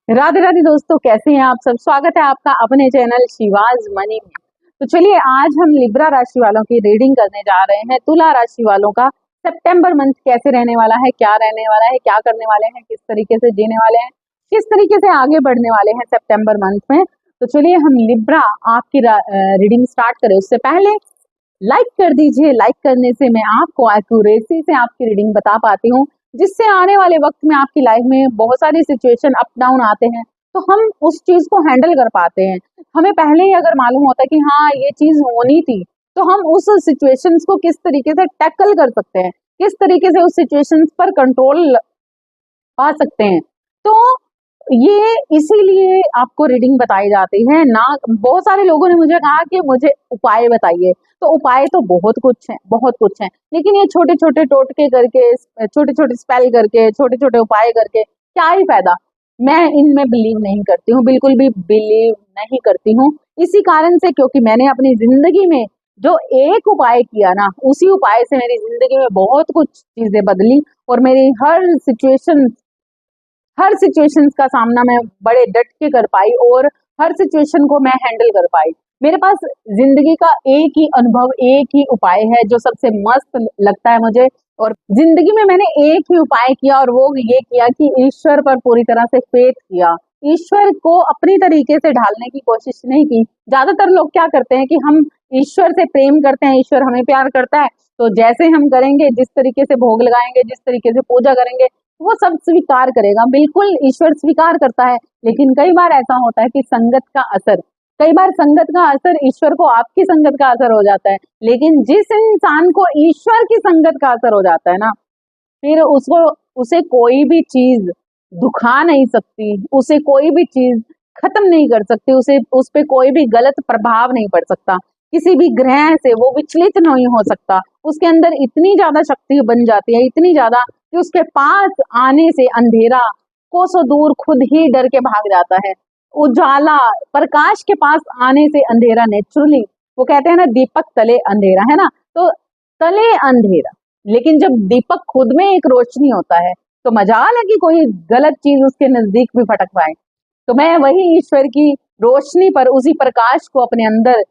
राधे राधे दोस्तों, कैसे हैं आप सब। स्वागत है आपका अपने चैनल शिवाज मनी में। तो चलिए आज हम लिब्रा राशि वालों की रीडिंग करने जा रहे हैं। तुला राशि वालों का सितंबर मंथ कैसे रहने वाला है, क्या रहने वाला है, क्या करने वाले हैं, किस तरीके से जीने वाले हैं, किस तरीके से आगे बढ़ने वाले हैं सितंबर मंथ में। तो चलिए हम लिब्रा आपकी रीडिंग स्टार्ट करें उससे पहले लाइक कर दीजिए। लाइक करने से मैं आपको एक्यूरेसी से आपकी रीडिंग बता पाती हूँ, जिससे आने वाले वक्त में आपकी लाइफ में बहुत सारी सिचुएशन अप डाउन आते हैं तो हम उस चीज को हैंडल कर पाते हैं। हमें पहले ही अगर मालूम होता है कि हाँ ये चीज होनी थी, तो हम उस सिचुएशंस को किस तरीके से टैकल कर सकते हैं, किस तरीके से उस सिचुएशंस पर कंट्रोल पा सकते हैं। तो ये इसीलिए आपको रीडिंग बताई जाती है ना। बहुत सारे लोगों ने मुझे कहा कि मुझे उपाय बताइए, तो उपाय तो बहुत कुछ है, बहुत कुछ है, लेकिन ये छोटे छोटे टोटके करके, छोटे छोटे स्पेल करके, छोटे छोटे उपाय करके क्या ही फायदा। मैं इनमें बिलीव नहीं करती हूँ, बिल्कुल भी बिलीव नहीं करती हूँ। इसी कारण से, क्योंकि मैंने अपनी जिंदगी में जो एक उपाय किया ना, उसी उपाय से मेरी जिंदगी में बहुत कुछ चीजें बदली और मेरी हर सिचुएशंस का सामना मैं बड़े डट के कर पाई और हर सिचुएशन को मैं हैंडल कर पाई। मेरे पास जिंदगी का एक ही अनुभव, एक ही उपाय है जो सबसे मस्त लगता है मुझे। और जिंदगी में मैंने एक ही उपाय किया और वो ये किया कि ईश्वर पर पूरी तरह से फेथ किया। ईश्वर को अपनी तरीके से ढालने की कोशिश नहीं की। ज्यादातर लोग क्या करते हैं कि हम ईश्वर से प्रेम करते हैं, ईश्वर हमें प्यार करता है, तो जैसे हम करेंगे, जिस तरीके से भोग लगाएंगे, जिस तरीके से पूजा करेंगे, वो सब स्वीकार करेगा। बिल्कुल ईश्वर स्वीकार करता है, लेकिन कई बार ऐसा होता है कि संगत का असर, कई बार संगत का असर ईश्वर को आपकी संगत का असर हो जाता है। लेकिन जिस इंसान को ईश्वर की संगत का असर हो जाता है ना, फिर उसको, उसे कोई भी चीज दुखा नहीं सकती, उसे कोई भी चीज खत्म नहीं कर सकती, उसे उस पे कोई भी गलत प्रभाव नहीं पड़ सकता। किसी भी ग्रह से वो विचलित नहीं हो सकता। उसके अंदर इतनी ज्यादा शक्ति बन जाती है, इतनी ज्यादा कि उसके पास आने से अंधेरा कोसों दूर खुद ही डर के भाग जाता है। उजाला, प्रकाश के पास आने से अंधेरा नेचुरली, वो कहते हैं ना दीपक तले अंधेरा, है ना, तो तले अंधेरा। लेकिन जब दीपक खुद में एक रोशनी होता है, तो मजाल है कि कोई गलत चीज उसके नजदीक भी फटक पाए। तो मैं वही ईश्वर की रोशनी पर, उसी प्रकाश को अपने अंदर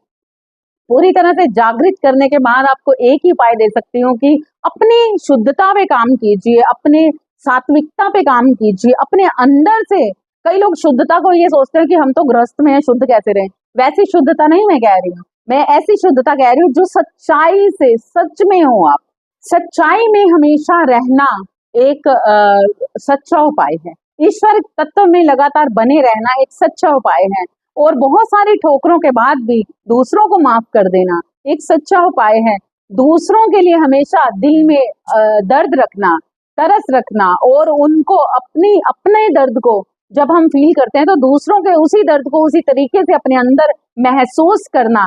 पूरी तरह से जागृत करने के बाद आपको एक ही उपाय दे सकती हूँ कि अपनी शुद्धता पे काम कीजिए, अपने सात्विकता पे काम कीजिए, अपने अंदर से। कई लोग शुद्धता को ये सोचते हैं कि हम तो गृहस्थ में हैं, शुद्ध कैसे रहें। वैसी शुद्धता नहीं मैं कह रही हूँ, मैं ऐसी शुद्धता कह रही हूँ जो सच्चाई से, सच में हो आप। सच्चाई में हमेशा रहना एक सच्चा उपाय है। ईश्वर तत्व में लगातार बने रहना एक सच्चा उपाय है। और बहुत सारी ठोकरों के बाद भी दूसरों को माफ कर देना एक सच्चा उपाय है। दूसरों के लिए हमेशा दिल में दर्द रखना, तरस रखना, और उनको अपने दर्द को जब हम फील करते हैं तो दूसरों के उसी दर्द को उसी तरीके से अपने अंदर महसूस करना,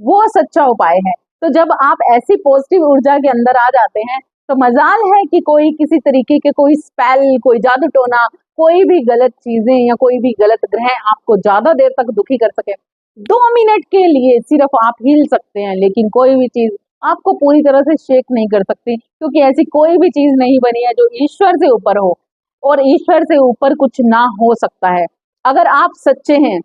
वो सच्चा उपाय है। तो जब आप ऐसी पॉजिटिव ऊर्जा के अंदर आ जाते हैं, तो मजाल है कि कोई किसी तरीके के, कोई स्पेल, कोई जादू टोना, कोई भी गलत चीजें या कोई भी गलत ग्रह आपको ज्यादा देर तक दुखी कर सके। 2 मिनट के लिए सिर्फ आप हिल सकते हैं, लेकिन कोई भी चीज आपको पूरी तरह से शेक नहीं कर सकती, क्योंकि ऐसी कोई भी चीज नहीं बनी है जो ईश्वर से ऊपर हो, और ईश्वर से ऊपर कुछ ना हो सकता है। अगर आप सच्चे हैं,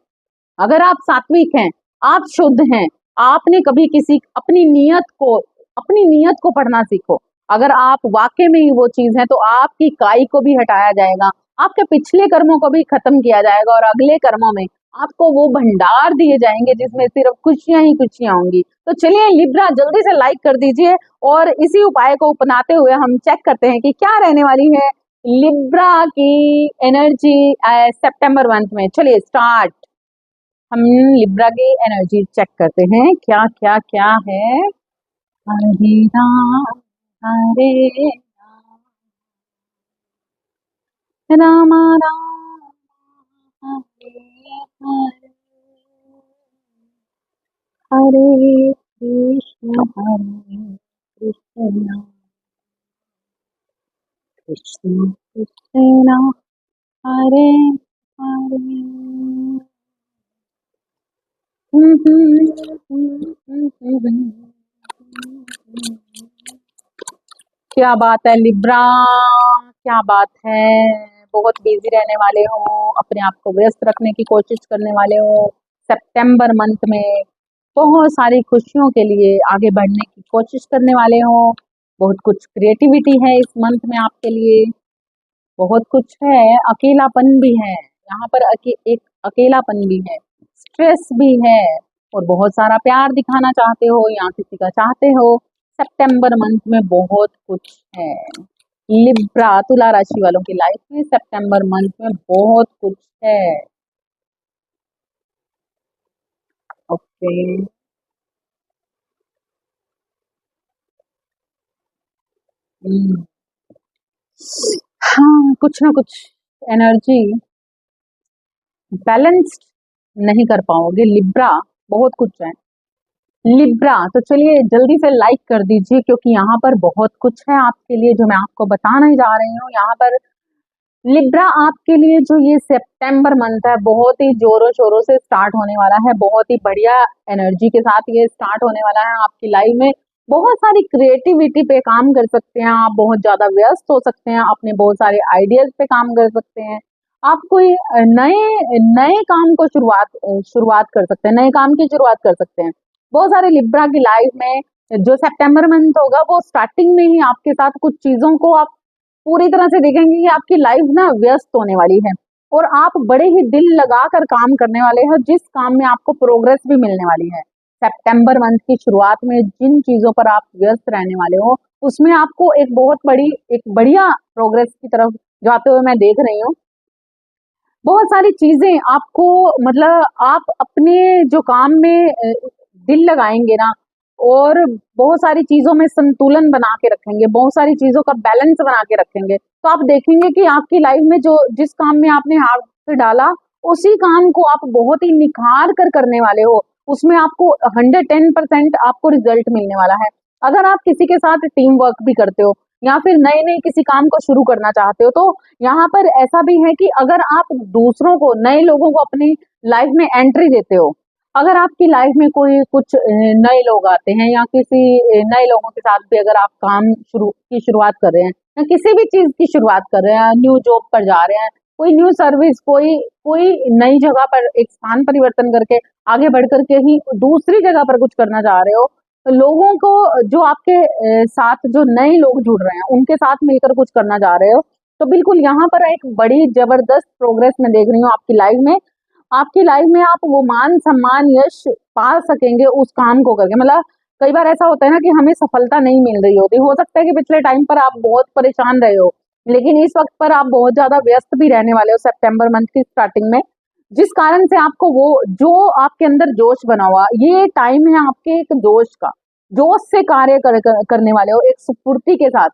अगर आप सात्विक हैं, आप शुद्ध हैं, आपने कभी किसी अपनी नीयत को पढ़ना सीखो। अगर आप वाकई में ही वो चीज है, तो आपकी काई को भी हटाया जाएगा, आपके पिछले कर्मों को भी खत्म किया जाएगा, और अगले कर्मों में आपको वो भंडार दिए जाएंगे जिसमें सिर्फ खुशियां ही खुशियां होंगी। तो चलिए लिब्रा जल्दी से लाइक कर दीजिए, और इसी उपाय को अपनाते हुए हम चेक करते हैं कि क्या रहने वाली है लिब्रा की एनर्जी सितंबर मंथ में। चलिए स्टार्ट। हम लिब्रा की एनर्जी चेक करते हैं, क्या क्या क्या है। हरे राम, हरे राम, राम राम, हरे हरे, हरे कृष्ण, कृष्ण कृष्ण, हरे हरे। क्या बात है लिब्रा, क्या बात है। बहुत बिजी रहने वाले हो, अपने आप को व्यस्त रखने की कोशिश करने वाले हो। सितंबर मंथ में बहुत सारी खुशियों के लिए आगे बढ़ने की कोशिश करने वाले हो। बहुत कुछ क्रिएटिविटी है इस मंथ में आपके लिए, बहुत कुछ है, अकेलापन भी है यहाँ पर, एक अकेलापन भी है, स्ट्रेस भी है, और बहुत सारा प्यार दिखाना चाहते हो या किसी का चाहते हो। सितंबर मंथ में बहुत कुछ है। लिब्रा तुला राशि वालों की लाइफ में सितंबर मंथ में बहुत कुछ है। ओके, हाँ, कुछ ना कुछ एनर्जी बैलेंस्ड नहीं कर पाओगे लिब्रा, बहुत कुछ है लिब्रा। तो चलिए जल्दी से लाइक कर दीजिए, क्योंकि यहाँ पर बहुत कुछ है आपके लिए जो मैं आपको बताने जा रही हूँ। यहाँ पर लिब्रा आपके लिए जो ये सितंबर मंथ है बहुत ही जोरों शोरों से स्टार्ट होने वाला है, बहुत ही बढ़िया एनर्जी के साथ ये स्टार्ट होने वाला है आपकी लाइफ में। बहुत सारी क्रिएटिविटी पे काम कर सकते हैं आप, बहुत ज्यादा व्यस्त हो सकते हैं, अपने बहुत सारे आइडियाज पे काम कर सकते हैं। आप कोई नए नए काम को शुरुआत कर सकते हैं, नए काम की शुरुआत कर सकते हैं। बहुत सारे लिब्रा की लाइफ में जो सितंबर मंथ होगा वो स्टार्टिंग में ही आपके साथ कुछ चीजों को आप पूरी तरह से देखेंगे कि आपकी लाइफ ना व्यस्त होने वाली है, और आप बड़े ही दिल लगाकर काम करने वाले हैं, जिस काम में आपको प्रोग्रेस भी मिलने वाली है। सितंबर मंथ की शुरुआत में जिन चीजों पर आप व्यस्त रहने वाले हो उसमें आपको एक बढ़िया प्रोग्रेस की तरफ जाते हुए मैं देख रही हूँ। बहुत सारी चीजें आपको, मतलब आप अपने जो काम में दिल लगाएंगे ना, और बहुत सारी चीजों में संतुलन बना के रखेंगे, बहुत सारी चीजों का बैलेंस बना के रखेंगे, तो आप देखेंगे कि आपकी लाइफ में जो जिस काम में आपने हाथ डाला उसी काम को आप बहुत ही निखार कर करने वाले हो, उसमें आपको 110% आपको रिजल्ट मिलने वाला है। अगर आप किसी के साथ टीम वर्क भी करते हो या फिर नए नए किसी काम को शुरू करना चाहते हो, तो यहाँ पर ऐसा भी है कि अगर आप दूसरों को, नए लोगों को अपनी लाइफ में एंट्री देते हो, अगर आपकी लाइफ में कोई कुछ नए लोग आते हैं या किसी नए लोगों के साथ भी अगर आप काम शुरुआत कर रहे हैं या किसी भी चीज की शुरुआत कर रहे हैं, न्यू जॉब पर जा रहे हैं, कोई न्यू सर्विस, कोई कोई नई जगह पर एक स्थान परिवर्तन करके आगे बढ़ करके ही दूसरी जगह पर कुछ करना चाह रहे हो, तो लोगों को, जो आपके साथ जो नए लोग जुड़ रहे हैं उनके साथ मिलकर कुछ करना चाह रहे हो, तो बिल्कुल यहाँ पर एक बड़ी जबरदस्त प्रोग्रेस मैं देख रही हूँ आपकी लाइफ में। आपकी लाइफ में आप वो मान सम्मान यश पा सकेंगे उस काम को करके। मतलब कई बार ऐसा होता है ना कि हमें सफलता नहीं मिल रही होती, हो सकता है कि पिछले टाइम पर आप बहुत परेशान रहे हो, लेकिन इस वक्त पर आप बहुत ज्यादा व्यस्त भी रहने वाले हो सितंबर मंथ की स्टार्टिंग में, जिस कारण से आपको वो जो आपके अंदर जोश बना हुआ, ये टाइम है आपके एक जोश का, जोश से करने वाले हो, एक स्फूर्ति के साथ।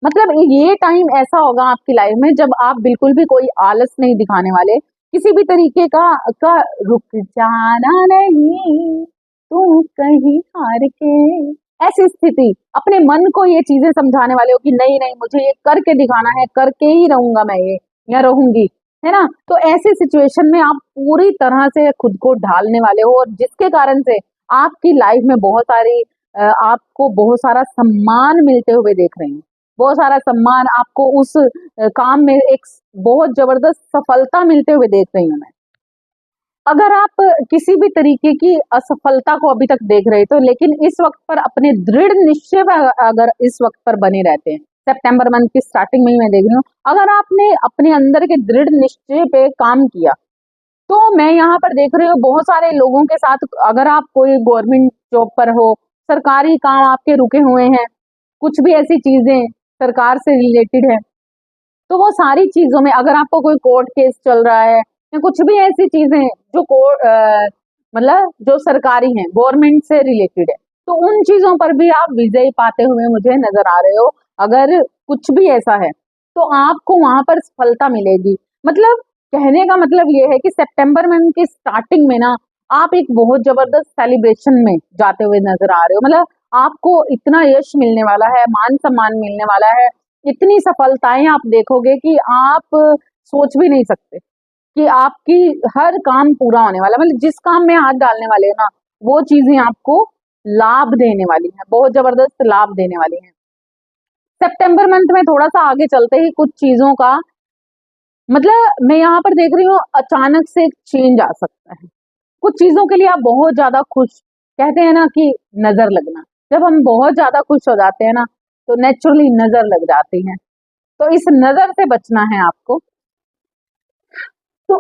मतलब ये टाइम ऐसा होगा आपकी लाइफ में जब आप बिल्कुल भी कोई आलस नहीं दिखाने वाले, किसी भी तरीके का रुक जाना नहीं, तू कहीं हार के, ऐसी स्थिति, अपने मन को ये चीजें समझाने वाले हो कि नहीं नहीं मुझे ये करके दिखाना है, करके ही रहूंगा मैं ये, या रहूंगी, है ना। तो ऐसी सिचुएशन में आप पूरी तरह से खुद को ढालने वाले हो, और जिसके कारण से आपकी लाइफ में आपको बहुत सारा सम्मान मिलते हुए देख रही हूँ, बहुत सारा सम्मान आपको उस काम में एक बहुत जबरदस्त सफलता मिलते हुए देख रही हूँ मैं। अगर आप किसी भी तरीके की असफलता को अभी तक देख रहे थे, लेकिन इस वक्त पर अपने दृढ़ निश्चय पर अगर इस वक्त पर बने रहते हैं, सितंबर मंथ की स्टार्टिंग में ही मैं देख रही हूँ, अगर आपने अपने अंदर के दृढ़ निश्चय पे काम किया, तो मैं यहाँ पर देख रही हूँ बहुत सारे लोगों के साथ, अगर आप कोई गवर्नमेंट जॉब पर हो, सरकारी काम आपके रुके हुए हैं, कुछ भी ऐसी चीजें सरकार से रिलेटेड है, तो वो सारी चीजों में अगर आपको कोई कोर्ट केस चल रहा है या कुछ भी ऐसी चीजें जो मतलब जो सरकारी हैं, गवर्नमेंट से रिलेटेड है, तो उन चीजों पर भी आप विजय पाते हुए मुझे नजर आ रहे हो। अगर कुछ भी ऐसा है तो आपको वहां पर सफलता मिलेगी। मतलब कहने का मतलब ये है कि सितंबर मंथ की स्टार्टिंग में ना आप एक बहुत जबरदस्त सेलिब्रेशन में जाते हुए नजर आ रहे हो। मतलब आपको इतना यश मिलने वाला है, मान सम्मान मिलने वाला है, इतनी सफलताएं आप देखोगे कि आप सोच भी नहीं सकते कि आपकी हर काम पूरा होने वाला, मतलब जिस काम में हाथ डालने वाले हैं ना वो चीजें आपको लाभ देने वाली हैं, बहुत जबरदस्त लाभ देने वाली हैं। सितंबर मंथ में थोड़ा सा आगे चलते ही कुछ चीजों का मतलब मैं यहाँ पर देख रही हूँ अचानक से एक चेंज आ सकता है। कुछ चीजों के लिए आप बहुत ज्यादा खुश, कहते हैं ना कि नजर लगना, जब हम बहुत ज्यादा खुश हो जाते हैं ना तो नेचुरली नजर लग जाती है। तो इस नजर से बचना है आपको। तो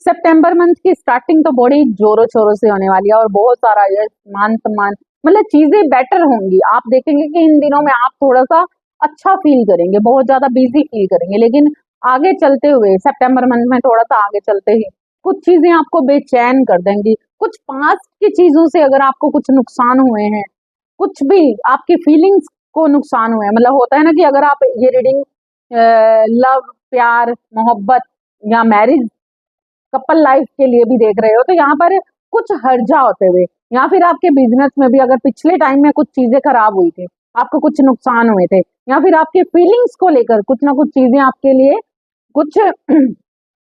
सितंबर मंथ की स्टार्टिंग तो बड़ी जोरों शोरों से होने वाली है और बहुत सारा यश मान सम्मान, मतलब चीजें बेटर होंगी। आप देखेंगे कि इन दिनों में आप थोड़ा सा अच्छा फील करेंगे, बहुत ज्यादा बिजी फील करेंगे, लेकिन आगे चलते हुए सितंबर मंथ में थोड़ा सा आगे चलते ही कुछ चीजें आपको बेचैन कर देंगी। कुछ पास्ट की चीजों से अगर आपको कुछ नुकसान हुए हैं, कुछ भी आपकी फीलिंग्स को नुकसान हुए हैं, मतलब होता है ना कि अगर आप ये रीडिंग लव, प्यार, मोहब्बत या मैरिज, कपल लाइफ के लिए भी देख रहे हो, तो यहाँ पर कुछ हर्जा होते हुए, या फिर आपके बिजनेस में भी अगर पिछले टाइम में कुछ चीजें खराब हुई थी, आपको कुछ नुकसान हुए थे, या फिर आपके फीलिंग्स को लेकर कुछ ना कुछ चीजें आपके लिए कुछ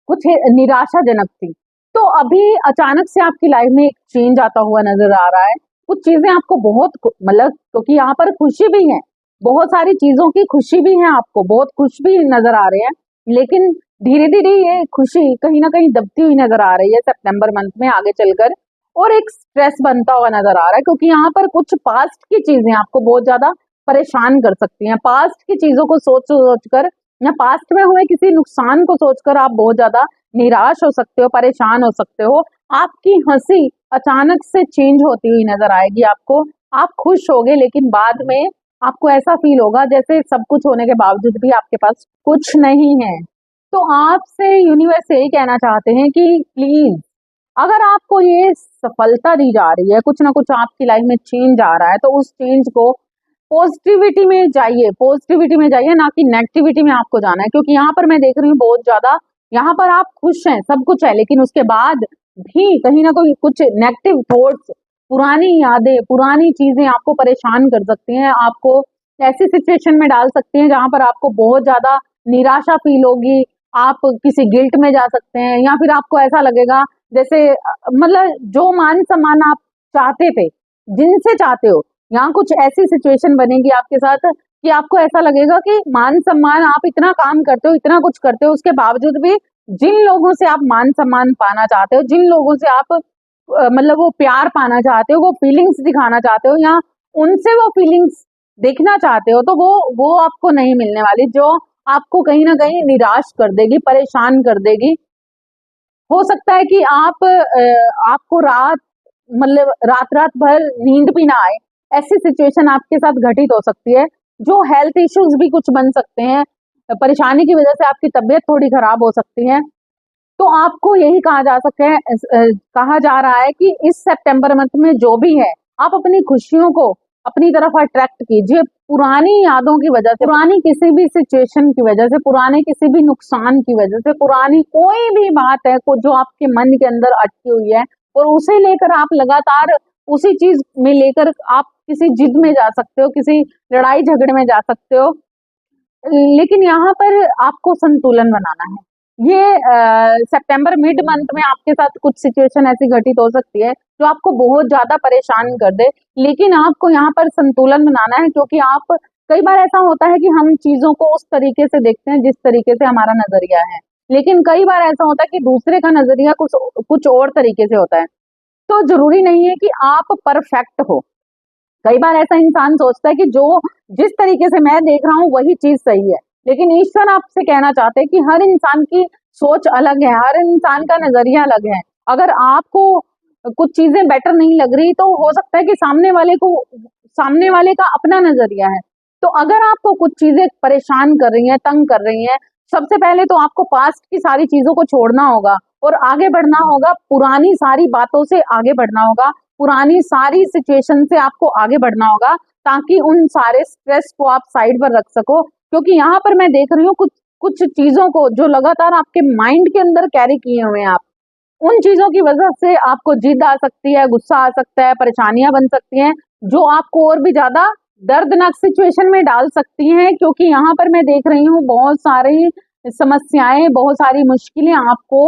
कुछ निराशाजनक थी, तो अभी अचानक से आपकी लाइफ में एक चेंज आता हुआ नजर आ रहा है। कुछ चीजें आपको बहुत मतलब, क्योंकि यहाँ पर खुशी भी है, बहुत सारी चीजों की खुशी भी है, आपको बहुत खुश भी नजर आ रहे हैं, लेकिन धीरे धीरे ये खुशी कहीं ना कहीं दबती हुई नजर आ रही है सितंबर मंथ में आगे चलकर, और एक स्ट्रेस बनता हुआ नजर आ रहा है, क्योंकि यहाँ पर कुछ पास्ट की चीजें आपको बहुत ज्यादा परेशान कर सकती हैं। पास्ट की चीजों को सोच सोच कर या पास्ट में हुए किसी नुकसान को सोचकर आप बहुत ज्यादा निराश हो सकते हो, परेशान हो सकते हो। आपकी हंसी अचानक से चेंज होती हुई नजर आएगी आपको। आप खुश होगे, लेकिन बाद में आपको ऐसा फील होगा जैसे सब कुछ होने के बावजूद भी आपके पास कुछ नहीं है। तो आपसे यूनिवर्स यही कहना चाहते हैं कि प्लीज, अगर आपको ये सफलता दी जा रही है, कुछ ना कुछ आपकी लाइफ में चेंज आ रहा है, तो उस चेंज को पॉजिटिविटी में जाइए, पॉजिटिविटी में जाइए, ना कि नेगेटिविटी में आपको जाना है। क्योंकि यहाँ पर मैं देख रही हूँ बहुत ज्यादा, यहाँ पर आप खुश हैं, सब कुछ है, लेकिन उसके बाद भी कहीं ना कहीं कुछ नेगेटिव थॉट्स, पुरानी यादें, पुरानी चीजें आपको परेशान कर सकती हैं, आपको ऐसी सिचुएशन में डाल सकती हैं जहां पर आपको बहुत ज्यादा निराशा फील होगी। आप किसी गिल्ट में जा सकते हैं, या फिर आपको ऐसा लगेगा जैसे मतलब जो मान सम्मान आप चाहते थे, जिनसे चाहते हो, यहाँ कुछ ऐसी सिचुएशन बनेगी आपके साथ कि आपको ऐसा लगेगा कि मान सम्मान, आप इतना काम करते हो, इतना कुछ करते हो, उसके बावजूद भी जिन लोगों से आप मान सम्मान पाना चाहते हो, जिन लोगों से आप मतलब वो प्यार पाना चाहते हो, वो फीलिंग्स दिखाना चाहते हो, या उनसे वो फीलिंग्स देखना चाहते हो, तो वो आपको नहीं मिलने वाली, जो आपको कहीं ना कहीं निराश कर देगी, परेशान कर देगी। हो सकता है कि आपको रात, मतलब रात रात भर नींद भी ना आए, ऐसी सिचुएशन आपके साथ घटित हो सकती है, जो हेल्थ इश्यूज भी कुछ बन सकते हैं, परेशानी की वजह से आपकी तबीयत थोड़ी खराब हो सकती है। तो आपको यही कहा जा सकता है, कहा जा रहा है कि इस सितंबर मंथ में जो भी है, आप अपनी खुशियों को अपनी तरफ अट्रैक्ट कीजिए। पुरानी यादों की वजह से, पुरानी किसी भी सिचुएशन की वजह से, पुराने किसी भी नुकसान की वजह से, पुरानी कोई भी बात है को जो आपके मन के अंदर अटकी हुई है, और उसे लेकर आप लगातार उसी चीज में लेकर आप किसी जिद में जा सकते हो, किसी लड़ाई झगड़े में जा सकते हो, लेकिन यहाँ पर आपको संतुलन बनाना है। ये सितंबर मिड मंथ में आपके साथ कुछ सिचुएशन ऐसी घटित हो सकती है जो आपको बहुत ज्यादा परेशान कर दे, लेकिन आपको यहाँ पर संतुलन बनाना है, क्योंकि आप, कई बार ऐसा होता है कि हम चीजों को उस तरीके से देखते हैं जिस तरीके से हमारा नजरिया है, लेकिन कई बार ऐसा होता है कि दूसरे का नजरिया कुछ कुछ और तरीके से होता है। तो जरूरी नहीं है कि आप परफेक्ट हो। कई बार ऐसा इंसान सोचता है कि जो जिस तरीके से मैं देख रहा हूँ वही चीज सही है, लेकिन ईश्वर आपसे कहना चाहते हैं कि हर इंसान की सोच अलग है, हर इंसान का नजरिया अलग है। अगर आपको कुछ चीजें बेटर नहीं लग रही, तो हो सकता है कि सामने वाले का अपना नजरिया है। तो अगर आपको कुछ चीजें परेशान कर रही हैं, तंग कर रही हैं, सबसे पहले तो आपको पास्ट की सारी चीजों को छोड़ना होगा और आगे बढ़ना होगा, पुरानी सारी बातों से आगे बढ़ना होगा, पुरानी सारी सिचुएशन से आपको आगे बढ़ना होगा, ताकि उन सारे स्ट्रेस को आप साइड पर रख सको। क्योंकि यहाँ पर मैं देख रही हूँ कुछ कुछ चीजों को जो लगातार आपके माइंड के अंदर कैरी किए हुए हैं आप, उन चीजों की वजह से आपको जिद आ सकती है, गुस्सा आ सकता है, परेशानियां बन सकती हैं, जो आपको और भी ज्यादा दर्दनाक सिचुएशन में डाल सकती हैं। क्योंकि यहाँ पर मैं देख रही हूँ बहुत सारी समस्याएं, बहुत सारी मुश्किलें आपको,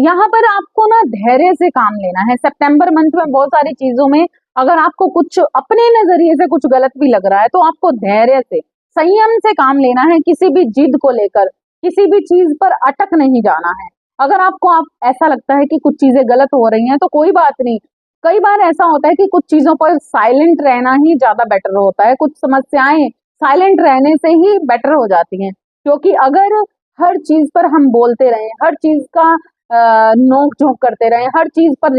यहाँ पर आपको ना धैर्य से काम लेना है। सितंबर मंथ में बहुत सारी चीजों में अगर आपको कुछ अपने नजरिए से कुछ गलत भी लग रहा है, तो आपको धैर्य से, संयम से काम लेना है किसी भी जिद को लेकर, किसी भी चीज पर अटक नहीं जाना है। अगर आपको ऐसा लगता है कि कुछ चीजें गलत हो रही हैं तो कोई बात नहीं। कई बार ऐसा होता है कि कुछ चीजों पर साइलेंट रहना ही ज्यादा बेटर होता है। कुछ समस्याएं साइलेंट रहने से ही बेटर हो जाती हैं, क्योंकि अगर हर चीज पर हम बोलते रहें, हर चीज का नोक झोंक करते रहें, हर चीज पर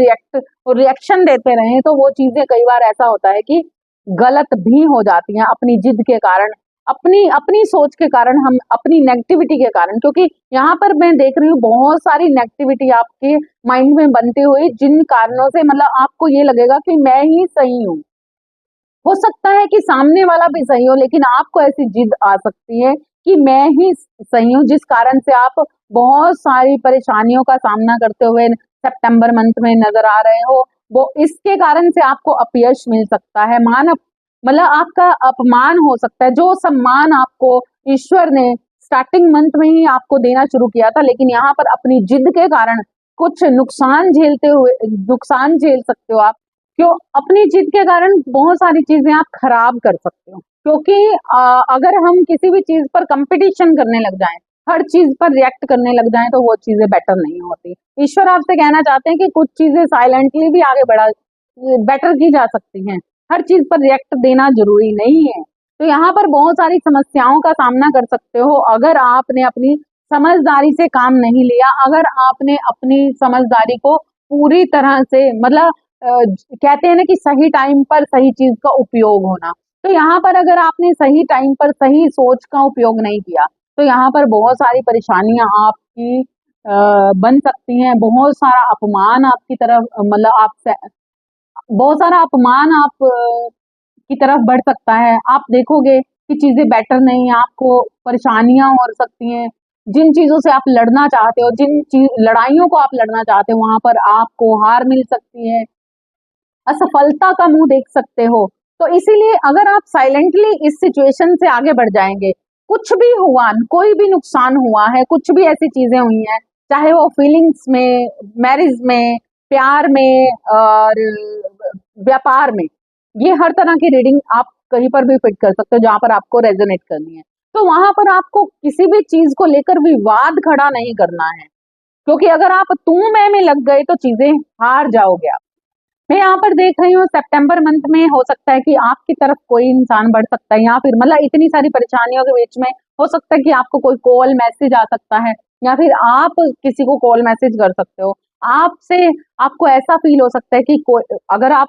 रिएक्शन देते रहें, तो वो चीजें कई बार ऐसा होता है कि गलत भी हो जाती हैं अपनी जिद के कारण, अपनी अपनी सोच के कारण, हम अपनी नेगेटिविटी के कारण। क्योंकि यहाँ पर मैं देख रही हूँ बहुत सारी नेगेटिविटी आपके माइंड में बनती हुई, जिन कारणों से मतलब आपको ये लगेगा कि मैं ही सही हूँ। हो सकता है कि सामने वाला भी सही हो, लेकिन आपको ऐसी जिद आ सकती है कि मैं ही सही हूँ, जिस कारण से आप बहुत सारी परेशानियों का सामना करते हुए सितंबर मंथ में नजर आ रहे हो। वो इसके कारण से आपको अपयश मिल सकता है, मतलब आपका अपमान हो सकता है। जो सम्मान आपको ईश्वर ने स्टार्टिंग मंथ में ही आपको देना शुरू किया था, लेकिन यहाँ पर अपनी जिद के कारण कुछ नुकसान झेल सकते हो आप। क्यों? अपनी जिद के कारण बहुत सारी चीजें आप खराब कर सकते हो, क्योंकि अगर हम किसी भी चीज पर कंपटीशन करने लग जाएं, हर चीज पर रिएक्ट करने लग जाएं, तो वो चीजें बेटर नहीं होती। ईश्वर आपसे कहना चाहते हैं कि कुछ चीजें साइलेंटली भी आगे बढ़ा बेटर की जा सकती हैं, हर चीज पर रिएक्ट देना जरूरी नहीं है। तो यहाँ पर बहुत सारी समस्याओं का सामना कर सकते हो अगर आपने अपनी समझदारी से काम नहीं लिया, अगर आपने अपनी समझदारी को पूरी तरह से मतलब कहते हैं ना कि सही टाइम पर सही चीज का उपयोग होना। तो यहाँ पर अगर आपने सही टाइम पर सही सोच का उपयोग नहीं किया, तो यहाँ पर बहुत सारी परेशानियां आपकी बन सकती हैं। बहुत सारा अपमान आपकी तरफ मतलब आपसे बहुत सारा अपमान आप की तरफ बढ़ सकता है। आप देखोगे कि चीजें बेटर नहीं, आपको परेशानियां हो सकती हैं। जिन चीजों से आप लड़ना चाहते हो, लड़ाइयों को आप लड़ना चाहते हो, वहां पर आपको हार मिल सकती है, असफलता का मुंह देख सकते हो। तो इसीलिए अगर आप साइलेंटली इस सिचुएशन से आगे बढ़ जाएंगे, कुछ भी हुआ, कोई भी नुकसान हुआ है, कुछ भी ऐसी चीजें हुई हैं, चाहे वो फीलिंग्स में, मैरिज में, प्यार में और व्यापार में, ये हर तरह की रीडिंग आप कहीं पर भी फिट कर सकते हो जहां पर आपको रेजोनेट करनी है। तो वहां पर आपको किसी भी चीज को लेकर विवाद खड़ा नहीं करना है, क्योंकि अगर आप तू मैं में लग गए तो चीजें हार जाओगे आप। मैं यहाँ पर देख रही हूँ सितंबर मंथ में हो सकता है कि आपकी तरफ कोई इंसान बढ़ सकता है, या फिर मतलब इतनी सारी परेशानियों के बीच में हो सकता है कि आपको कोई कॉल मैसेज आ सकता है, या फिर आप किसी को कॉल मैसेज कर सकते हो। आपसे आपको ऐसा फील हो सकता है कि कोई, अगर आप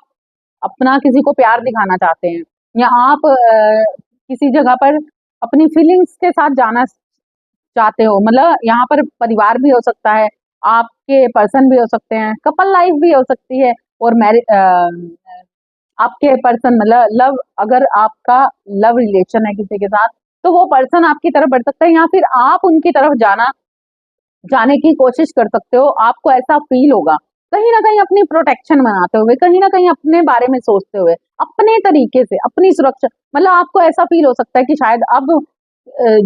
अपना किसी को प्यार दिखाना चाहते हैं, या आप किसी जगह पर अपनी फीलिंग्स के साथ जाना चाहते हो, मतलब यहाँ पर परिवार भी हो सकता है, आपके पर्सन भी हो सकते हैं, कपल लाइफ भी हो सकती है, और आपके पर्सन मतलब लव, अगर आपका लव रिलेशन है किसी के साथ, तो वो पर्सन आपकी तरफ बढ़ सकता है, या फिर आप उनकी तरफ जाने की कोशिश कर सकते हो। आपको ऐसा फील होगा कहीं ना कहीं अपनी प्रोटेक्शन बनाते हुए, कहीं ना कहीं अपने बारे में सोचते हुए, अपने तरीके से अपनी सुरक्षा, मतलब आपको ऐसा फील हो सकता है कि शायद अब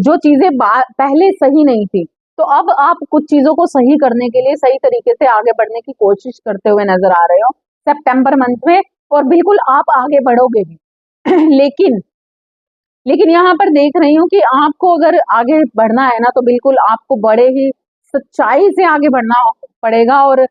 जो चीजें पहले सही नहीं थी, तो अब आप कुछ चीजों को सही करने के लिए सही तरीके से आगे बढ़ने की कोशिश करते हुए नजर आ रहे हो सितंबर मंथ में, और बिल्कुल आप आगे बढ़ोगे भी। लेकिन यहाँ पर देख रही हूँ कि आपको अगर आगे बढ़ना है ना, तो बिल्कुल आपको बड़े ही सच्चाई से आगे बढ़ना पड़ेगा। और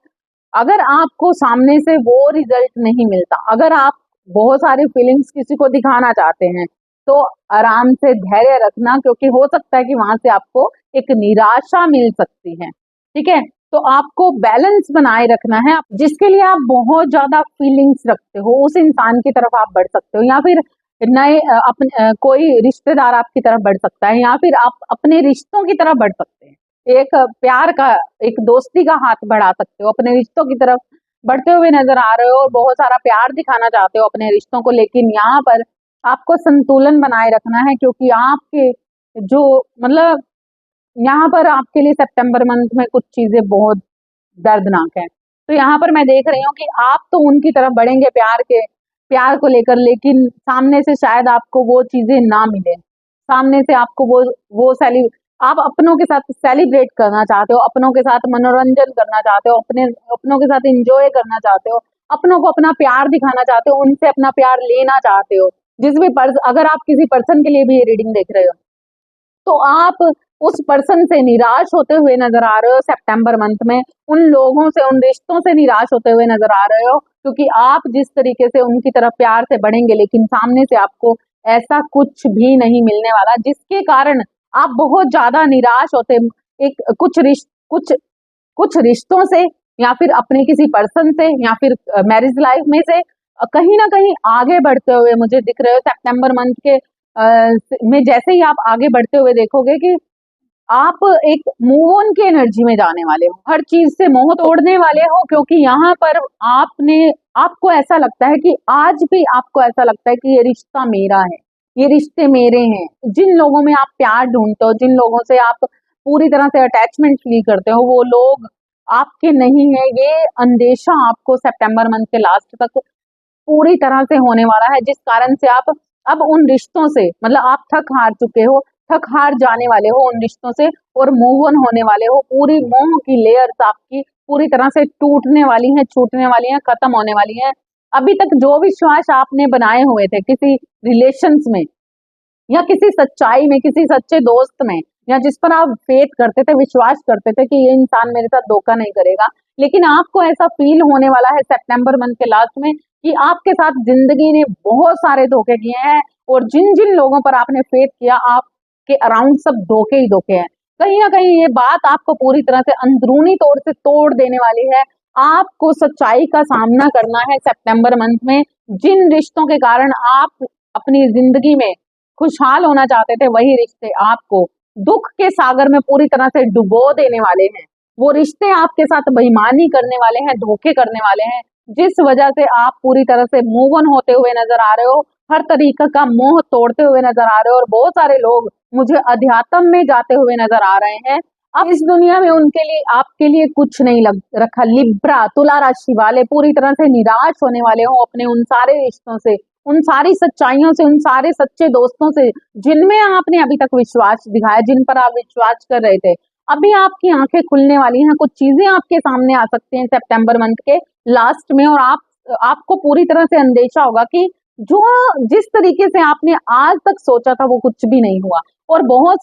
अगर आपको सामने से वो रिजल्ट नहीं मिलता, अगर आप बहुत सारी फीलिंग्स किसी को दिखाना चाहते हैं, तो आराम से धैर्य रखना, क्योंकि हो सकता है कि वहां से आपको एक निराशा मिल सकती है। ठीक है, तो आपको बैलेंस बनाए रखना है। जिसके लिए आप बहुत ज्यादा फीलिंग्स रखते हो, उस इंसान की तरफ आप बढ़ सकते हो, या फिर नए कोई रिश्तेदार आपकी तरफ बढ़ सकता है, या फिर आप अपने रिश्तों की तरफ बढ़ सकते हैं। एक प्यार का, एक दोस्ती का हाथ बढ़ा सकते हो, अपने रिश्तों की तरफ बढ़ते हुए नजर आ रहे हो, और बहुत सारा प्यार दिखाना चाहते हो अपने रिश्तों को। लेकिन यहाँ पर आपको संतुलन बनाए रखना है, क्योंकि आपके जो मतलब यहाँ पर आपके लिए सितंबर मंथ में कुछ चीजें बहुत दर्दनाक है। तो यहाँ पर मैं देख रही हूँ कि आप तो उनकी तरफ बढ़ेंगे प्यार को लेकर, लेकिन सामने से शायद आपको वो चीजें ना मिले। सामने से आपको वो सेलि आप अपनों के साथ सेलिब्रेट करना चाहते हो, अपनों के साथ मनोरंजन करना चाहते हो, अपनों के साथ एंजॉय करना चाहते हो, अपनों को अपना प्यार दिखाना चाहते हो, उनसे अपना प्यार लेना चाहते हो। अगर आप किसी पर्सन के लिए भी ये रीडिंग देख रहे हो, तो आप उस पर्सन से निराश होते हुए नजर आ रहे हो सितंबर मंथ में, उन लोगों से, उन रिश्तों से निराश होते हुए नजर आ रहे हो, क्योंकि आप जिस तरीके से उनकी तरफ प्यार से बढ़ेंगे, लेकिन सामने से आपको ऐसा कुछ भी नहीं मिलने वाला, जिसके कारण आप बहुत ज्यादा निराश होते, एक कुछ कुछ रिश्तों से, या फिर अपने किसी पर्सन से, या फिर मैरिज लाइफ में से कहीं ना कहीं आगे बढ़ते हुए मुझे दिख रहे हो सितंबर मंथ के में। जैसे ही आप आगे बढ़ते हुए देखोगे कि आप एक मूव ऑन की एनर्जी में जाने वाले हो, हर चीज से मोह तोड़ने वाले हो, क्योंकि यहाँ पर आपको ऐसा लगता है कि आज भी आपको ऐसा लगता है कि ये रिश्ता मेरा है, ये रिश्ते मेरे हैं। जिन लोगों में आप प्यार ढूंढते हो, जिन लोगों से आप पूरी तरह से अटैचमेंट फील करते हो, वो लोग आपके नहीं है। ये अंदेशा आपको सितंबर मंथ के लास्ट तक पूरी तरह से होने वाला है, जिस कारण से आप अब उन रिश्तों से, मतलब आप थक हार चुके हो, थक हार जाने वाले हो उन रिश्तों से, और मूव ऑन होने वाले हो। पूरी मोह की लेयर्स आपकी पूरी तरह से टूटने वाली हैं, छूटने वाली हैं, खत्म होने वाली हैं। अभी तक जो विश्वास आपने बनाए हुए थे किसी रिलेशंस में, या किसी सच्चाई में, किसी सच्चे दोस्त में, या जिस पर आप फेथ करते थे, विश्वास करते थे कि ये इंसान मेरे साथ धोखा नहीं करेगा, लेकिन आपको ऐसा फील होने वाला है सितंबर मंथ के लास्ट में कि आपके साथ जिंदगी ने बहुत सारे धोखे किए हैं, और जिन जिन लोगों पर आपने फेथ किया, आपके अराउंड सब धोखे ही धोखे हैं। कहीं ना कहीं ये बात आपको पूरी तरह से अंदरूनी तौर से तोड़ देने वाली है। आपको सच्चाई का सामना करना है सितंबर मंथ में। जिन रिश्तों के कारण आप अपनी जिंदगी में खुशहाल होना चाहते थे, वही रिश्ते आपको दुख के सागर में पूरी तरह से डुबो देने वाले हैं। वो रिश्ते आपके साथ बेईमानी करने वाले हैं, धोखे करने वाले हैं, जिस वजह से आप पूरी तरह से मूव ऑन होते हुए नजर आ रहे हो, हर तरीके का मोह तोड़ते हुए नजर आ रहे हो। और बहुत सारे लोग मुझे अध्यात्म में जाते हुए नजर आ रहे हैं। अब इस दुनिया में उनके लिए, आपके लिए कुछ नहीं रखा। लिब्रा, तुला राशि वाले पूरी तरह से निराश होने वाले हो अपने उन सारे रिश्तों से, उन सारी सच्चाइयों से, उन सारे सच्चे दोस्तों से जिनमें आपने अभी तक विश्वास दिखाया, जिन पर आप विश्वास कर रहे थे। अभी आपकी आंखें खुलने वाली हैं, कुछ चीजें आपके सामने आ सकती हैं सितंबर मंथ के लास्ट में, और आपको पूरी तरह से अंदेशा होगा कि जो जिस तरीके से आपने आज तक सोचा था वो कुछ भी नहीं हुआ। और बहुत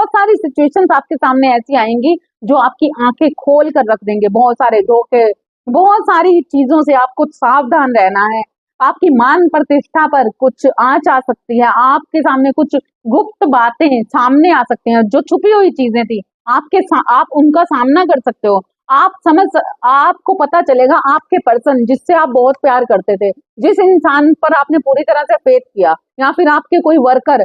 सारी सिचुएशंस आपके सामने ऐसी आएंगी जो आपकी आंखें खोल कर रख देंगे। बहुत सारे धोखे, बहुत सारी चीजों से आपको सावधान रहना है। आपकी मान प्रतिष्ठा पर कुछ आंच आ सकती है, आपके सामने कुछ गुप्त बातें सामने आ सकती हैं, जो छुपी हुई चीजें थी आप उनका सामना कर सकते हो। आपको पता चलेगा आपके पर्सन जिससे आप बहुत प्यार करते थे, जिस इंसान पर आपने पूरी तरह से फेथ किया, या फिर आपके कोई वर्कर,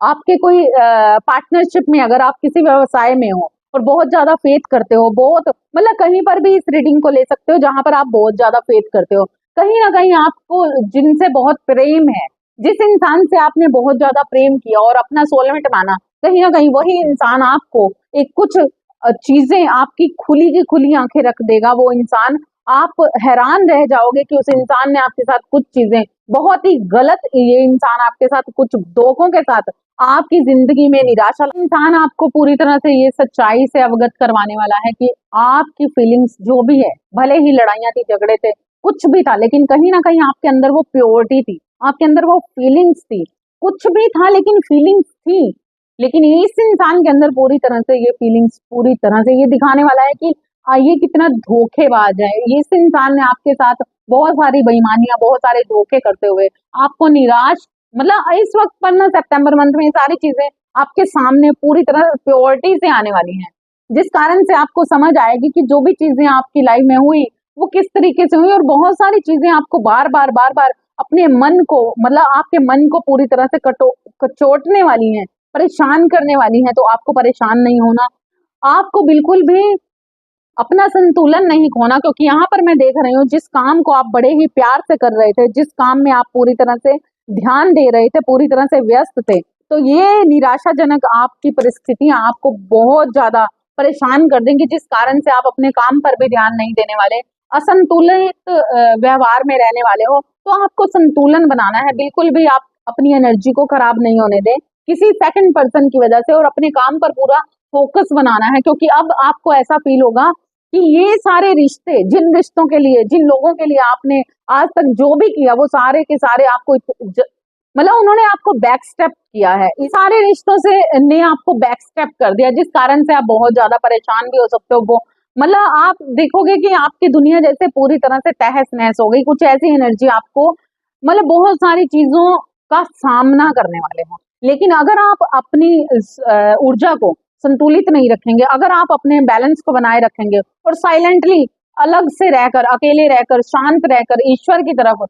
आपके कोई पार्टनरशिप में, अगर आप किसी व्यवसाय में हो और बहुत ज्यादा फेथ करते हो, बहुत मतलब कहीं पर भी इस रीडिंग को ले सकते हो जहां पर आप बहुत ज्यादा फेथ करते हो, कहीं ना कहीं आपको जिनसे बहुत प्रेम है, जिस इंसान से आपने बहुत ज्यादा प्रेम किया और अपना सोलमेट माना, कहीं ना कहीं वही इंसान आपको एक कुछ चीजें, आपकी खुली की खुली आंखें रख देगा। वो इंसान, आप हैरान रह जाओगे कि उस इंसान ने आपके साथ कुछ चीजें बहुत ही गलत, ये इंसान आपके साथ कुछ धोखों के साथ आपकी जिंदगी में निराशा, इंसान आपको पूरी तरह से ये सच्चाई से अवगत करवाने वाला है कि आपकी फीलिंग्स जो भी है, भले ही लड़ाइयां थी, झगड़े थे, कुछ भी था, लेकिन कहीं ना कहीं आपके अंदर वो प्योरिटी थी, आपके अंदर वो फीलिंग्स थी। कुछ भी था लेकिन फीलिंग्स थी। लेकिन इस इंसान के अंदर पूरी तरह से ये फीलिंग्स, पूरी तरह से ये दिखाने वाला है कि ये कितना धोखेबाज है। इस इंसान ने आपके साथ बहुत सारी बेईमानियां, बहुत सारे धोखे करते हुए आपको निराश, मतलब इस वक्त पर ना सितंबर मंथ में ये सारी चीजें आपके सामने पूरी तरह प्योरिटी से आने वाली हैं, जिस कारण से आपको समझ आएगी कि जो भी चीजें आपकी लाइफ में हुई वो किस तरीके से हुई। और बहुत सारी चीजें आपको बार बार अपने मन को, मतलब आपके मन को पूरी तरह से कचोटने वाली हैं, परेशान करने वाली हैं। तो आपको परेशान नहीं होना, आपको बिल्कुल भी अपना संतुलन नहीं खोना, क्योंकि यहाँ पर मैं देख रही हूँ जिस काम को आप बड़े ही प्यार से कर रहे थे, जिस काम में आप पूरी तरह से ध्यान दे रहे थे, पूरी तरह से व्यस्त थे, तो ये निराशाजनक आपकी परिस्थितियां आपको बहुत ज्यादा परेशान कर देंगी, जिस कारण से आप अपने काम पर भी ध्यान नहीं देने वाले, असंतुलित व्यवहार में रहने वाले हो। तो आपको संतुलन बनाना है, बिल्कुल भी आप अपनी एनर्जी को खराब नहीं होने दें किसी सेकंड पर्सन की वजह से, और अपने काम पर पूरा फोकस बनाना है। क्योंकि अब आपको ऐसा फील होगा कि ये सारे रिश्ते, जिन रिश्तों के लिए, जिन लोगों के लिए आपने आज तक जो भी किया, वो सारे के सारे आपको मतलब उन्होंने आपको बैक स्टेप किया है, इस सारे रिश्तों से ने आपको बैक स्टेप कर दिया, जिस कारण से आप बहुत ज्यादा परेशान भी हो सकते हो। वो मतलब आप देखोगे कि आपकी दुनिया जैसे पूरी तरह से तहस नहस हो गई, कुछ ऐसी एनर्जी आपको मतलब बहुत सारी चीजों का सामना करने वाले हो। लेकिन अगर आप अपनी ऊर्जा को संतुलित नहीं रखेंगे, अगर आप अपने बैलेंस को बनाए रखेंगे और साइलेंटली अलग से रहकर, अकेले रहकर, शांत रहकर ईश्वर की तरफ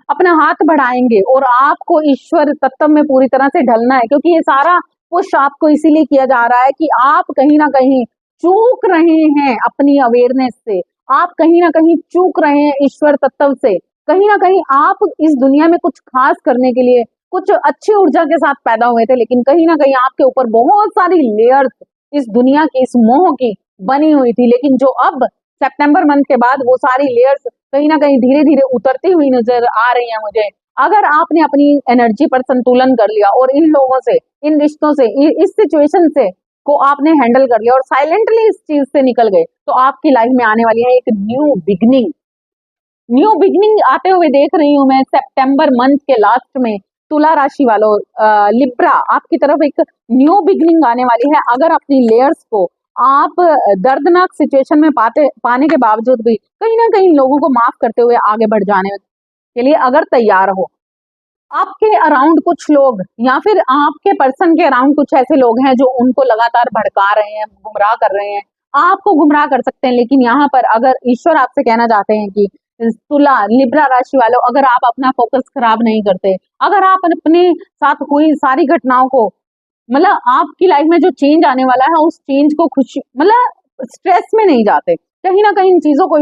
अपना हाथ बढ़ाएंगे और आपको ईश्वर तत्व में पूरी तरह से ढलना है, क्योंकि ये सारा पुश आपको इसीलिए किया जा रहा है कि आप कहीं ना कहीं चूक रहे हैं अपनी अवेयरनेस से, आप कहीं ना कहीं चूक रहे हैं ईश्वर तत्व से, कहीं ना कहीं आप इस दुनिया में कुछ खास करने के लिए कुछ अच्छी ऊर्जा के साथ पैदा हुए थे, लेकिन कहीं ना कहीं आपके ऊपर बहुत सारी लेयर्स इस दुनिया की, इस मोह की बनी हुई थी, लेकिन जो अब सितंबर मंथ के बाद वो सारी लेयर्स कहीं ना कहीं धीरे धीरे उतरती हुई नजर आ रही है मुझे। अगर आपने अपनी एनर्जी पर संतुलन कर लिया और इन लोगों से, इन रिश्तों से, इस सिचुएशन से को आपने हैंडल कर लिया और साइलेंटली इस चीज से निकल गए, तो आपकी लाइफ में आने वाली है एक न्यू बिगनिंग। न्यू बिगनिंग आते हुए देख रही हूँ मैं सितंबर मंथ के लास्ट में। तुला राशि वालों, लिब्रा, आपकी तरफ एक न्यू बिगनिंग आने वाली है। अगर अपनी लेयर्स को आप दर्दनाक सिचुएशन में पाने के बावजूद भी कहीं ना कहीं लोगों को माफ करते हुए आगे बढ़ जाने के लिए अगर तैयार हो, आपके अराउंड कुछ लोग या फिर आपके पर्सन के अराउंड कुछ ऐसे लोग हैं जो उनको लगातार भड़का रहे हैं, गुमराह कर रहे हैं, आपको गुमराह कर सकते हैं। लेकिन यहाँ पर अगर ईश्वर आपसे कहना चाहते हैं कि तुला, लिब्रा राशि वालों, अगर आप अपना फोकस खराब नहीं करते, अगर आप अपने साथ हुई सारी घटनाओं को, मतलब आपकी लाइफ में जो चेंज आने वाला है उस चेंज को खुशी, मतलब स्ट्रेस में नहीं जाते, कहीं ना कहीं इन चीजों को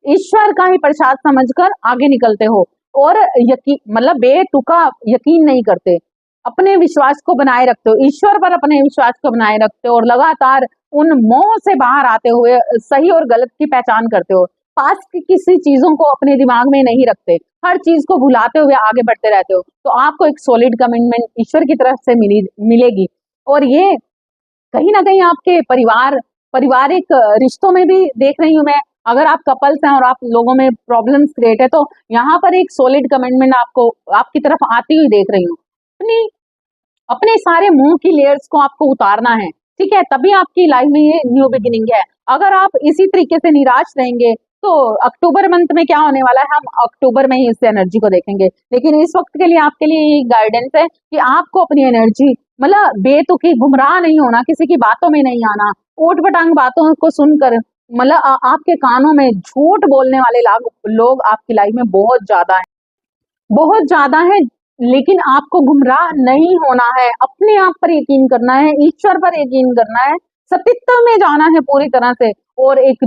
ईश्वर का ही प्रसाद समझकर आगे निकलते हो और यकीन, मतलब बेतुका यकीन नहीं करते, अपने विश्वास को बनाए रखते हो, ईश्वर पर अपने विश्वास को बनाए रखते हो और लगातार उन मोह से बाहर आते हुए सही और गलत की पहचान करते हो। पास्ट की किसी चीजों को अपने दिमाग में नहीं रखते, हर चीज को भुलाते हुए आगे बढ़ते रहते हो, तो आपको एक सॉलिड कमिटमेंट ईश्वर की तरफ से मिलेगी। और ये कहीं ना कहीं आपके पारिवारिक रिश्तों में भी देख रही हूँ मैं। अगर आप कपल्स हैं और आप लोगों में प्रॉब्लम्स क्रिएट है, तो यहाँ पर एक सॉलिड कमिटमेंट आपको आपकी तरफ आती हुई देख रही हूँ। अपनी अपने सारे मुंह की लेयर्स को आपको उतारना है, ठीक है, तभी आपकी लाइफ में ये न्यू बिगिनिंग है। अगर आप इसी तरीके से निराश रहेंगे तो अक्टूबर मंथ में क्या होने वाला है, हम अक्टूबर में ही इस एनर्जी को देखेंगे। लेकिन इस वक्त के लिए आपके लिए ये गाइडेंस है कि आपको अपनी एनर्जी, मतलब बेतुकी गुमराह नहीं होना, किसी की बातों में नहीं आना, ऊट पटांग बातों को सुनकर, मतलब आपके कानों में झूठ बोलने वाले लोग आपकी लाइफ में बहुत ज्यादा है, बहुत ज्यादा है। लेकिन आपको गुमराह नहीं होना है, अपने आप पर यकीन करना है, ईश्वर पर यकीन करना है, सतीत्व में जाना है पूरी तरह से, और एक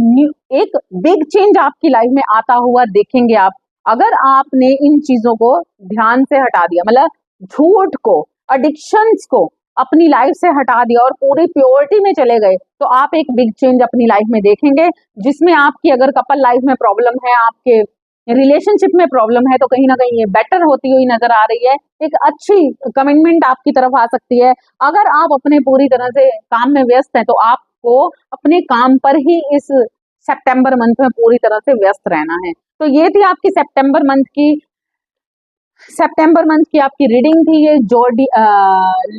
बिग चेंज आपकी लाइफ में आता हुआ देखेंगे आप, अगर आपने इन चीजों को ध्यान से हटा दिया, मतलब झूठ को, एडिक्शंस को अपनी लाइफ से हटा दिया और पूरी प्योरिटी में चले गए, तो आप एक बिग चेंज अपनी लाइफ में देखेंगे, जिसमें आपकी अगर कपल लाइफ में प्रॉब्लम है, आपके रिलेशनशिप में प्रॉब्लम है, तो कहीं ना कहीं ये बेटर होती हुई नजर आ रही है। एक अच्छी कमिटमेंट आपकी तरफ आ सकती है। अगर आप अपने पूरी तरह से काम में व्यस्त हैं, तो आपको अपने काम पर ही इस सितंबर मंथ में पूरी तरह से व्यस्त रहना है। तो ये थी आपकी सितंबर मंथ की आपकी रीडिंग थी, ये जोड़ी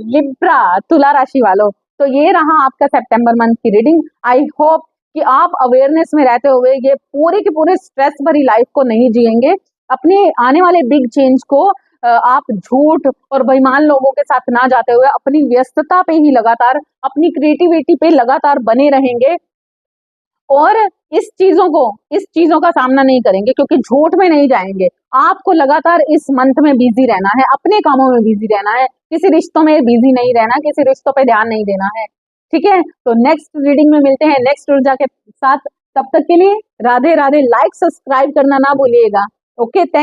लिब्रा तुला राशि वालों। तो ये रहा आपका सितंबर मंथ की रीडिंग। आई होप कि आप अवेयरनेस में रहते हुए ये पूरे के पूरे स्ट्रेस भरी लाइफ को नहीं जिएंगे, अपने आने वाले बिग चेंज को आप झूठ और बेईमान लोगों के साथ ना जाते हुए अपनी व्यस्तता पे ही लगातार, अपनी क्रिएटिविटी पे लगातार बने रहेंगे और इस चीजों का सामना नहीं करेंगे, क्योंकि झूठ में नहीं जाएंगे। आपको लगातार इस मंथ में बिजी रहना है, अपने कामों में बिजी रहना है, किसी रिश्तों में बिजी नहीं रहना, किसी रिश्तों पे ध्यान नहीं देना है, ठीक है। तो नेक्स्ट रीडिंग में मिलते हैं नेक्स्ट ऊर्जा के साथ, तब तक के लिए राधे राधे। लाइक सब्सक्राइब करना ना भूलिएगा। Okay, thank